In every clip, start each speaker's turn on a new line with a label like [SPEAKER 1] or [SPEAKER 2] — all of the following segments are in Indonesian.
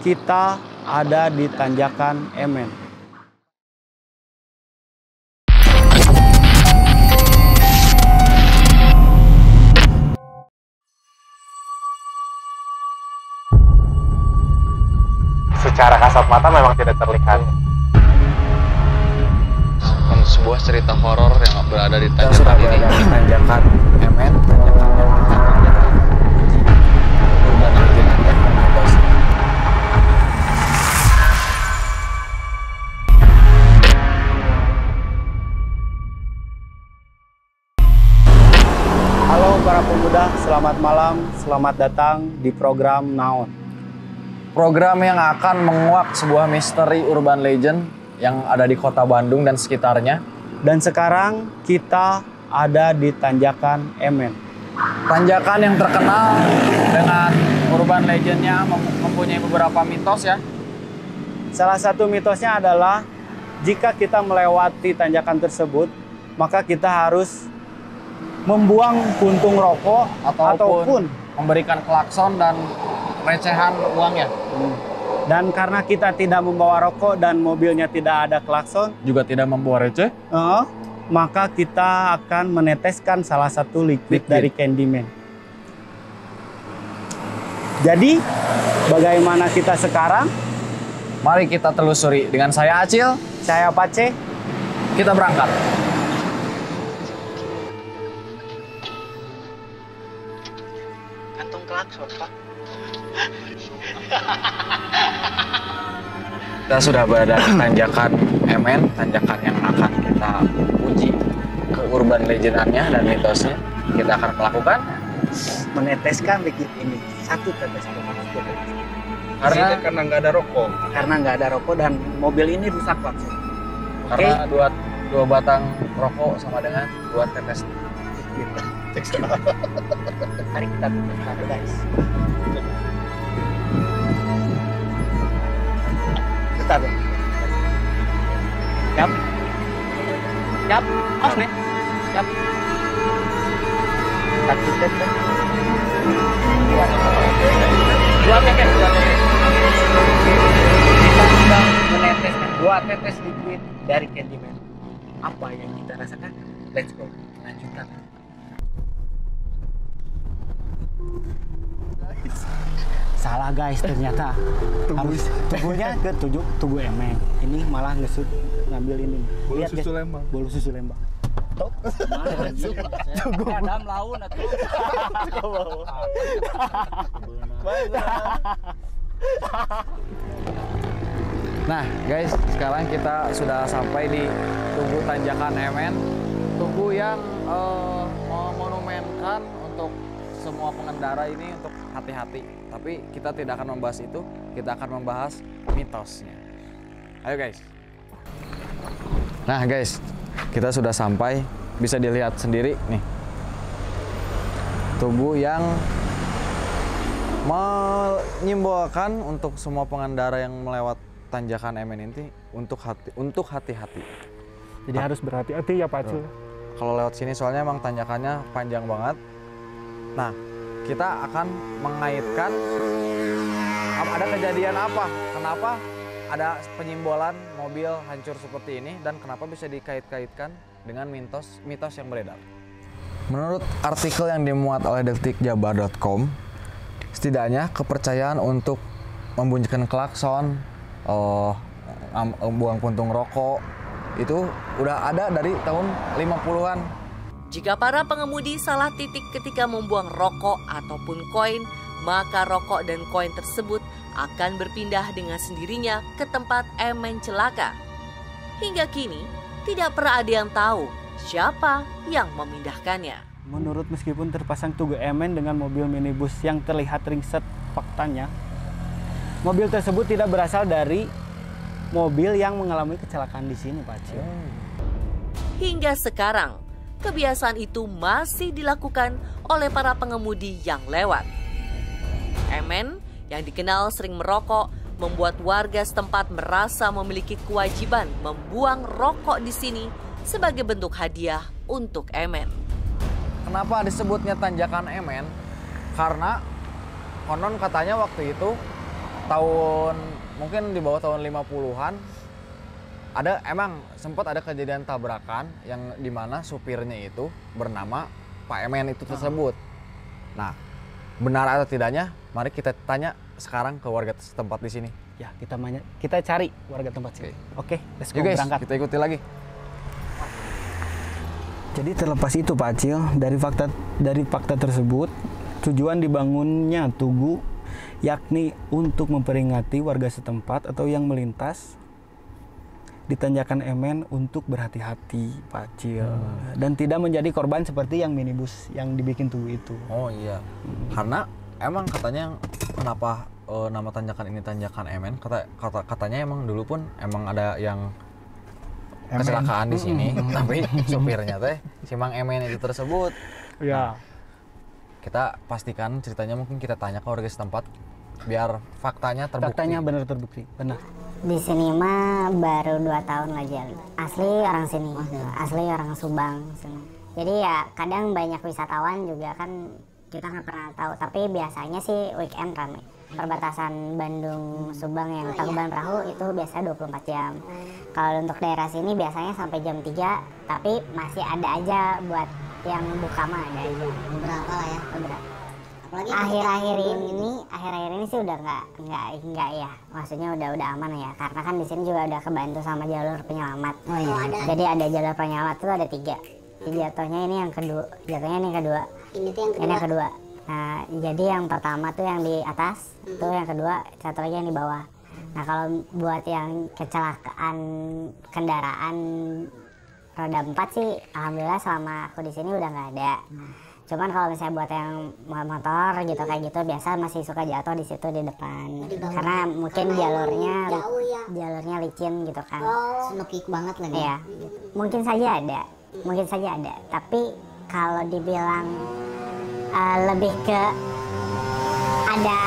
[SPEAKER 1] kita ada di Tanjakan Emen.
[SPEAKER 2] Secara kasat mata memang tidak terlihat.
[SPEAKER 3] Sebuah cerita horor yang berada di
[SPEAKER 1] Kita sudah
[SPEAKER 3] Tanjakan ini.
[SPEAKER 1] berada di Tanjakan Emen, Tanjakan yang urban legend dan mitos. Halo para pemuda, selamat malam, selamat datang di program Naon.
[SPEAKER 4] Program yang akan menguak sebuah misteri urban legend yang ada di kota Bandung dan sekitarnya.
[SPEAKER 1] Dan sekarang kita ada di Tanjakan Emen.
[SPEAKER 4] Tanjakan yang terkenal dengan urban legendnya mempunyai beberapa mitos ya.
[SPEAKER 1] Salah satu mitosnya adalah jika kita melewati tanjakan tersebut, maka kita harus membuang puntung rokok ataupun
[SPEAKER 4] memberikan klakson dan recehan uang ya.
[SPEAKER 1] Dan karena kita tidak membawa rokok dan mobilnya tidak ada klakson,
[SPEAKER 4] Juga tidak membawa receh.
[SPEAKER 1] maka kita akan meneteskan salah satu liquid dari Candyman. Jadi, bagaimana kita sekarang?
[SPEAKER 4] Mari kita telusuri. Dengan saya Acil,
[SPEAKER 1] Saya Pace.
[SPEAKER 4] kita berangkat.
[SPEAKER 2] Kantung klakson, Pak.
[SPEAKER 4] Kita sudah berada di Tanjakan Emen, tanjakan yang akan kita uji ke urban legendannya dan mitosnya. Kita akan melakukan
[SPEAKER 1] Meneteskan liquid ini. Satu tetes.
[SPEAKER 4] karena
[SPEAKER 2] nggak ada rokok.
[SPEAKER 1] Karena nggak ada rokok dan mobil ini rusak langsung. Oke?
[SPEAKER 4] karena dua batang rokok sama dengan 2 tetes.
[SPEAKER 1] Mari kita teteskan, guys. Tetap ya. Siap. Siap. Awas nih. Siap. Satu tetes. Dua tetes. Kita sudah meneteskan 2 tetes liquid dari Candyman. Apa yang kita rasakan? Let's go. Lanjutkan. Salah guys, ternyata harus tubuhnya ke tubuh emeng. Ini malah ngesut ngambil ini.
[SPEAKER 2] Bolu
[SPEAKER 1] Lihat,
[SPEAKER 2] susu
[SPEAKER 1] guys.
[SPEAKER 2] Lembang.
[SPEAKER 1] Bolu susu Lembang. Tok. Adam laun atuh.
[SPEAKER 4] Nah guys, sekarang kita sudah sampai di Tugu Tanjakan Emen. Tugu yang memonumenkan untuk semua pengendara ini untuk hati-hati. Tapi kita tidak akan membahas itu, kita akan membahas mitosnya. Ayo guys. Nah guys, kita sudah sampai, bisa dilihat sendiri nih. Tugu yang menyimbolkan untuk semua pengendara yang melewat Tanjakan Emen ini untuk hati-hati.
[SPEAKER 1] Jadi harus berhati-hati ya Pak Cil.
[SPEAKER 4] Kalau lewat sini soalnya emang tanjakannya panjang banget. Nah, kita akan mengaitkan ada kejadian apa, kenapa ada penyimbolan mobil hancur seperti ini dan kenapa bisa dikait-kaitkan dengan mitos yang beredar. Menurut artikel yang dimuat oleh detikjabar.com, setidaknya kepercayaan untuk membunyikan klakson, buang puntung rokok itu udah ada dari tahun 50-an.
[SPEAKER 5] Jika para pengemudi salah titik ketika membuang rokok ataupun koin, maka rokok dan koin tersebut akan berpindah dengan sendirinya ke tempat Emen celaka. Hingga kini, tidak pernah ada yang tahu siapa yang memindahkannya.
[SPEAKER 1] Menurut meskipun terpasang Tugu Emen dengan mobil minibus yang terlihat ringsek, faktanya mobil tersebut tidak berasal dari mobil yang mengalami kecelakaan di sini, Pak Cil.
[SPEAKER 5] Hingga sekarang, kebiasaan itu masih dilakukan oleh para pengemudi yang lewat. Emen yang dikenal sering merokok membuat warga setempat merasa memiliki kewajiban membuang rokok di sini sebagai bentuk hadiah untuk Emen.
[SPEAKER 4] Kenapa disebutnya Tanjakan Emen? Karena konon katanya waktu itu tahun mungkin di bawah tahun 50-an emang sempat ada kejadian tabrakan yang dimana supirnya itu bernama Pak Emen itu tersebut. Nah, benar atau tidaknya, mari kita tanya sekarang ke warga setempat di sini.
[SPEAKER 1] Ya, kita cari warga tempat sini. Oke, let's go,
[SPEAKER 4] Yuk guys,
[SPEAKER 1] berangkat.
[SPEAKER 4] kita ikuti lagi.
[SPEAKER 1] Jadi terlepas itu Pak Acil, dari fakta tersebut, tujuan dibangunnya tugu yakni untuk memperingati warga setempat atau yang melintas di tanjakan Emen untuk berhati-hati Pak Acil, dan tidak menjadi korban seperti yang minibus yang dibikin tugu itu.
[SPEAKER 4] Oh iya, karena emang katanya kenapa nama tanjakan ini tanjakan Emen, katanya emang dulu pun emang ada yang kecelakaan di sini, tapi supirnya teh si Mang Emen itu tersebut.
[SPEAKER 1] Ya.
[SPEAKER 4] Kita pastikan ceritanya, mungkin kita tanya ke warga setempat biar faktanya terbukti.
[SPEAKER 1] Faktanya benar terbukti, benar.
[SPEAKER 6] Di sini mah baru 2 tahun aja. Asli orang sini, asli orang Subang sini. Jadi ya kadang banyak wisatawan juga kan kita nggak pernah tahu. Tapi biasanya sih weekend ramai. Perbatasan Bandung Subang yang Tangkuban Perahu itu biasanya 24 jam. Kalau untuk daerah sini biasanya sampai jam 3, tapi masih ada aja buat yang buka mah ada aja. Beberapa lah ya, beberapa. Akhir-akhir ini sih udah nggak ya, maksudnya udah aman ya, karena kan di sini juga udah kebantu sama jalur penyelamat. Jadi ada jalur penyelamat itu ada 3. Jatuhnya ini yang kedua. Ini yang kedua. Nah, jadi yang pertama tuh yang di atas, tuh yang kedua, satu lagi yang di bawah. Nah, kalau buat yang kecelakaan kendaraan roda 4 sih, alhamdulillah selama aku di sini udah nggak ada. Cuman kalau misalnya buat yang motor gitu kayak gitu biasa masih suka jatuh di situ di depan. Karena mungkin jalurnya licin gitu kan.
[SPEAKER 7] Snokik banget lagi.
[SPEAKER 6] Iya. Mungkin saja ada. Tapi kalau dibilang lebih ke ada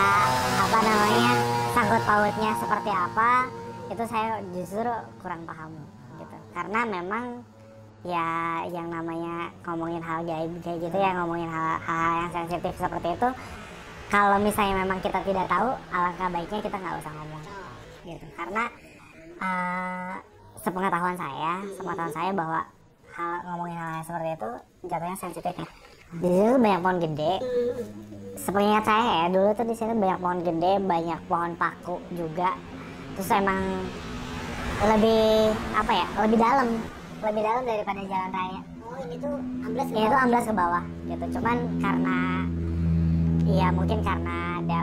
[SPEAKER 6] sangkut pautnya seperti apa, itu saya justru kurang paham gitu. Karena memang ya yang namanya ngomongin hal gaib kayak gitu ya, ngomongin hal-hal yang sensitif seperti itu, kalau misalnya memang kita tidak tahu, alangkah baiknya kita nggak usah ngomong gitu. Karena sepengetahuan saya bahwa ngomongin hal seperti itu jatuhnya sensitif ya. Di sini tuh banyak pohon gede. Sepingat saya ya, dulu tuh di sini banyak pohon gede, banyak pohon paku juga. Terus emang lebih dalam daripada jalan raya.
[SPEAKER 7] Oh, ini tuh amblas.
[SPEAKER 6] Ini tuh amblas ke bawah gitu. Cuman mungkin karena ada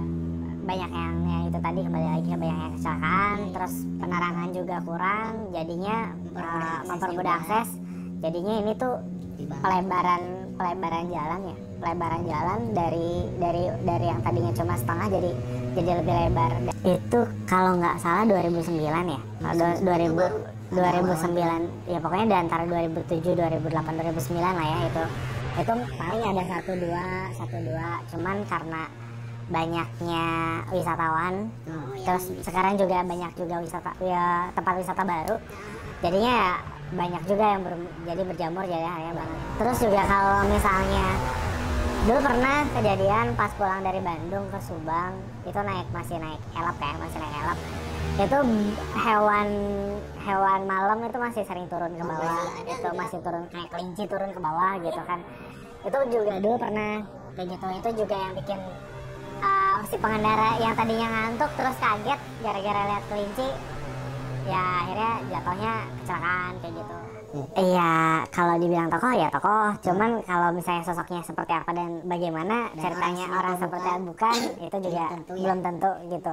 [SPEAKER 6] banyak yang itu tadi, kembali lagi ke banyak yang kecelakaan, terus penerangan juga kurang, jadinya mempermudah akses. Jadinya ini tuh pelebaran jalan dari yang tadinya cuma setengah jadi lebih lebar. Itu kalau nggak salah 2009 ya. 2009 ya, pokoknya di antara 2007, 2008, 2009 lah ya, itu paling ada satu dua, cuman karena banyaknya wisatawan, terus sekarang juga banyak juga tempat wisata baru, jadinya ya banyak juga yang jadi berjamur, jadi area banget. Terus juga kalau misalnya dulu pernah kejadian pas pulang dari Bandung ke Subang, itu masih naik elap, itu hewan malam itu masih sering turun ke bawah, itu masih turun kayak kelinci turun ke bawah gitu kan. Itu juga dulu pernah kayak gitu. Itu juga yang bikin si pengendara yang tadinya ngantuk terus kaget gara-gara lihat kelinci, ya akhirnya jatuhnya kecelakaan kayak gitu. Iya, kalau dibilang tokoh ya tokoh, cuman kalau misalnya sosoknya seperti apa dan bagaimana ceritanya orang seperti bukan, itu juga belum tentu gitu.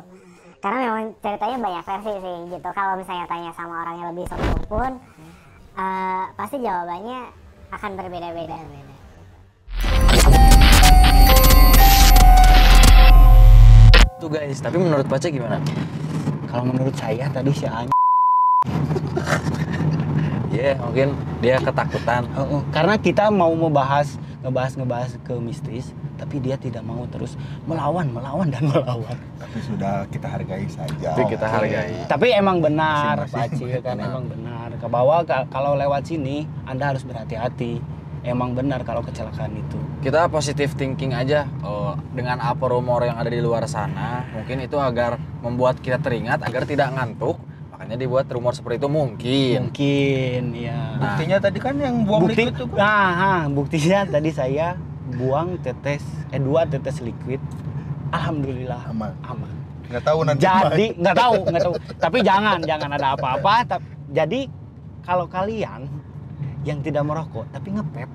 [SPEAKER 6] Karena memang ceritanya banyak versi sih gitu. Kalau misalnya tanya sama orang yang lebih sosok pun, pasti jawabannya akan berbeda-beda.
[SPEAKER 4] Tuh guys, tapi menurut Pace gimana?
[SPEAKER 1] Kalau menurut saya tadi si Anya
[SPEAKER 4] mungkin dia ketakutan.
[SPEAKER 1] Karena kita mau ngebahas ke mistis, tapi dia tidak mau, terus melawan.
[SPEAKER 8] Tapi sudah kita hargai saja.
[SPEAKER 1] Tapi emang benar
[SPEAKER 8] Masing-masing
[SPEAKER 1] Pak Acil kan, emang benar. Ke bawah kalau lewat sini Anda harus berhati-hati. emang benar kalau kecelakaan itu.
[SPEAKER 4] Kita positive thinking aja. Dengan apa rumor yang ada di luar sana, mungkin itu agar membuat kita teringat agar tidak ngantuk. Makanya dibuat rumor seperti itu mungkin.
[SPEAKER 1] Mungkin ya.
[SPEAKER 8] Buktinya tadi kan yang buang
[SPEAKER 1] Bukti,
[SPEAKER 8] liquid tuh.
[SPEAKER 1] buktinya tadi saya buang 2 tetes liquid. Alhamdulillah
[SPEAKER 8] Aman.
[SPEAKER 1] aman.
[SPEAKER 8] Nggak tahu nanti.
[SPEAKER 1] Jadi nggak tahu. Tapi jangan ada apa-apa. Jadi kalau kalian yang tidak merokok tapi ngepep,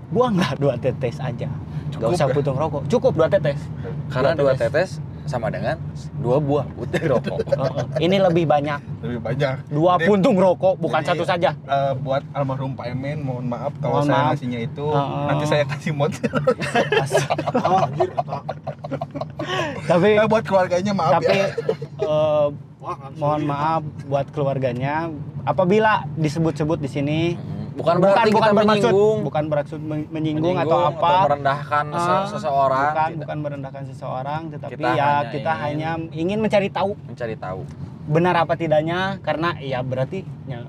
[SPEAKER 1] buanglah 2 tetes aja. Nggak usah
[SPEAKER 8] ya?
[SPEAKER 1] putung rokok. Cukup 2 tetes.
[SPEAKER 4] Karena 2 tetes sama dengan 2 buah putih rokok.
[SPEAKER 1] Ini lebih banyak.
[SPEAKER 8] Lebih banyak.
[SPEAKER 1] 2
[SPEAKER 8] Jadi-
[SPEAKER 1] puntung rokok, bukan
[SPEAKER 8] jadi,
[SPEAKER 1] 1 saja.
[SPEAKER 8] Buat almarhum Pak Emen, mohon maaf kalau
[SPEAKER 1] Mohon
[SPEAKER 8] saya
[SPEAKER 1] maaf.
[SPEAKER 8] ngasihnya itu
[SPEAKER 1] Oh.
[SPEAKER 8] nanti saya kasih mod.
[SPEAKER 1] Tapi
[SPEAKER 8] Buat keluarganya maaf
[SPEAKER 1] tapi
[SPEAKER 8] ya.
[SPEAKER 1] mohon maaf buat keluarganya apabila disebut-sebut di sini.
[SPEAKER 4] Bukan berarti kita menyinggung.
[SPEAKER 1] bukan bermaksud menyinggung atau apa.
[SPEAKER 4] merendahkan
[SPEAKER 1] Ah,
[SPEAKER 4] seseorang.
[SPEAKER 1] bukan merendahkan seseorang, tetapi
[SPEAKER 4] Kita
[SPEAKER 1] kita
[SPEAKER 4] hanya
[SPEAKER 1] hanya ingin mencari tahu
[SPEAKER 4] mencari tahu.
[SPEAKER 1] benar apa tidaknya, karena ya berarti ya,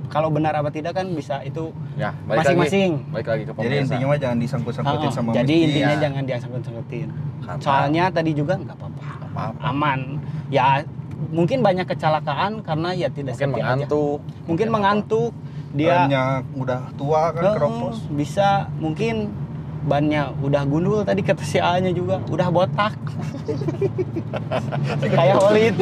[SPEAKER 1] kalau benar apa tidak kan bisa itu
[SPEAKER 4] Ya,
[SPEAKER 1] masing-masing.
[SPEAKER 4] Balik lagi ke
[SPEAKER 8] Jadi
[SPEAKER 4] pemirsa.
[SPEAKER 8] intinya mah jangan disangkut-sangkutin
[SPEAKER 1] Oh,
[SPEAKER 8] sama
[SPEAKER 1] jadi
[SPEAKER 8] media.
[SPEAKER 1] intinya jangan diangkut-angkutin.
[SPEAKER 4] Karena-
[SPEAKER 1] Soalnya tadi juga nggak apa-apa,
[SPEAKER 4] Apa-apa.
[SPEAKER 1] aman. Ya mungkin banyak kecelakaan karena ya tidak
[SPEAKER 4] Mungkin
[SPEAKER 1] setia aja.
[SPEAKER 4] mengantuk.
[SPEAKER 1] Mungkin mengantuk. Dia
[SPEAKER 8] Banyak udah tua kan keropos.
[SPEAKER 1] bisa mungkin bannya udah gundul, tadi kata si A-nya juga udah botak. Kayak Holid.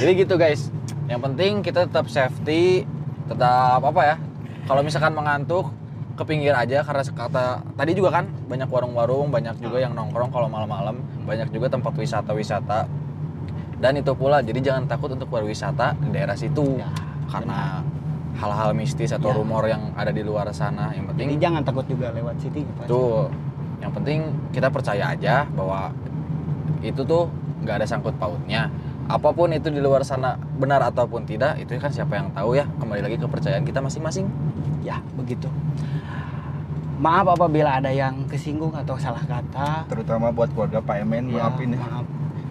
[SPEAKER 4] Jadi gitu guys. Yang penting kita tetap safety, tetap apa ya? Kalau misalkan mengantuk, ke pinggir aja karena kata tadi juga kan banyak warung-warung, banyak juga yang nongkrong kalau malam-malam, banyak juga tempat wisata-wisata. Dan itu pula, jadi jangan takut untuk berwisata di daerah situ.
[SPEAKER 1] Ya,
[SPEAKER 4] karena hal-hal mistis atau
[SPEAKER 1] Ya.
[SPEAKER 4] rumor yang ada di luar sana. Yang penting
[SPEAKER 1] Jadi jangan takut juga lewat situ.
[SPEAKER 4] tuh, yang penting kita percaya aja bahwa itu tuh nggak ada sangkut pautnya. Apapun itu di luar sana benar ataupun tidak, itu kan siapa yang tahu ya. Kembali lagi ke kepercayaan kita masing-masing.
[SPEAKER 1] Ya, begitu. Maaf apabila ada yang kesinggung atau salah kata.
[SPEAKER 8] Terutama buat keluarga Pak Emen,
[SPEAKER 1] Ya,
[SPEAKER 8] maafin ya.
[SPEAKER 1] maaf.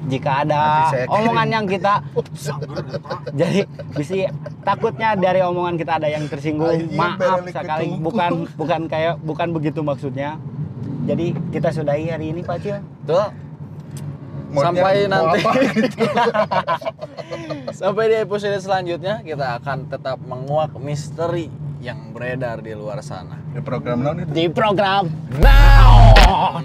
[SPEAKER 1] Jika ada
[SPEAKER 8] Nanti saya kirim.
[SPEAKER 1] omongan yang kita jadi bisa takutnya dari omongan kita ada yang tersinggung,
[SPEAKER 8] Anjing,
[SPEAKER 1] maaf
[SPEAKER 8] balik
[SPEAKER 1] sekali,
[SPEAKER 8] ketungku.
[SPEAKER 1] bukan begitu maksudnya. Jadi kita sudahi hari ini Pak Cil.
[SPEAKER 4] Tuh.
[SPEAKER 8] Modnya
[SPEAKER 4] Sampai
[SPEAKER 8] mau
[SPEAKER 4] nanti.
[SPEAKER 8] apa gitu.
[SPEAKER 4] Sampai di episode selanjutnya kita akan tetap menguak misteri yang beredar di luar sana.
[SPEAKER 8] Di program non itu.
[SPEAKER 1] Di program Now.